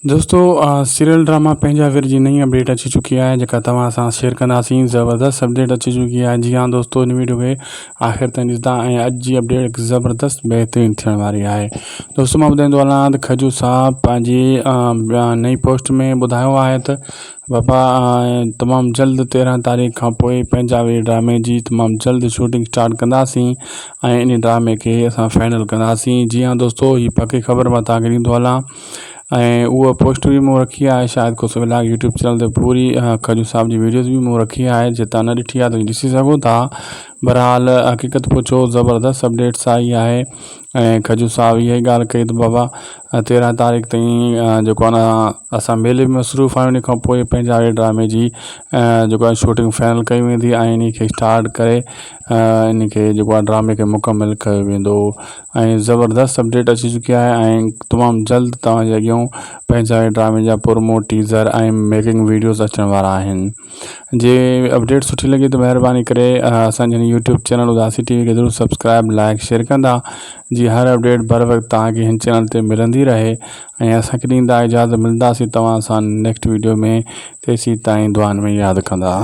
दोस्तों serial drama Punjabi जी नई update अची चुकी है जेका तव्हां सां शेयर कंदासीं। ज़बरदस्त अपडेट अची चुकी है। जी हाँ दोस्तों, इन वीडियो के आख़िर ताईं ॾिसंदा ऐं अॼु जी अपडेट एक ज़बरदस्त बेहतरीन थियण वारी है। दोस्तों मां ॿुधाईंदो हलां त खजू साहब पंहिंजी नई पोस्ट में ॿुधायो आहे त बाबा तमामु जल्द 13 तारीख़ खां पोइ पंजाबी ड्रामे जी तमामु जल्द शूटिंग स्टार्ट कंदासीं ऐं इन ड्रामे के असां फाइनल कंदासीं। जी हाँ दोस्तों, ये पक्की ख़बर मां तव्हांखे ॾींदो हलां ऐं उहा पोस्ट भी मूं रखी है। शायद कुछ व्लॉग यूट्यूब चैनल ते पूरी खजू साहब की वीडियोज़ भी मूं रखी है, जे तव्हां न ॾिठी आहे त ॾिसी सघो था। बहरहाल हक़ीक़त पुछो ज़बरदस्त अपडेट्स आई है ऐं खजू साहब इहा ॻाल्हि कई त बाबा 13 तारीख़ ताईं जेको आहे न असां मेले में मसरूफ़ आहियूं। इन खां पोइ पंजाबी ड्रामे जी जेको आहे शूटिंग फाइनल कई वेंदी ऐं इन खे स्टार्ट करे इन खे जेको आहे ड्रामे खे मुकमल कयो वेंदो ऐं ज़बरदस्त अपडेट अची चुकी आहे ऐं तमामु जल्द तव्हांजे अॻियां पंजाबी ड्रामे जा प्रोमो टीज़र ऐं मेकिंग वीडियोज़ अचण वारा आहिनि। जे अपडेट सुठी लगी तो महिरबानी करे असांजे यूट्यूब चैनल उदासी टीवी के ज़रूर सब्सक्राइब लाइक शेयर कंदा, जी हर अपडेट बर वक्त तव्हांखे हिन चैनल ते मिलंदी रहे ऐं असांखे ॾींदा इजाज़त। मिलंदासीं तव्हां सां नेक्स्ट वीडियो में, तेसीं ताईं दुआनि में यादि कंदा।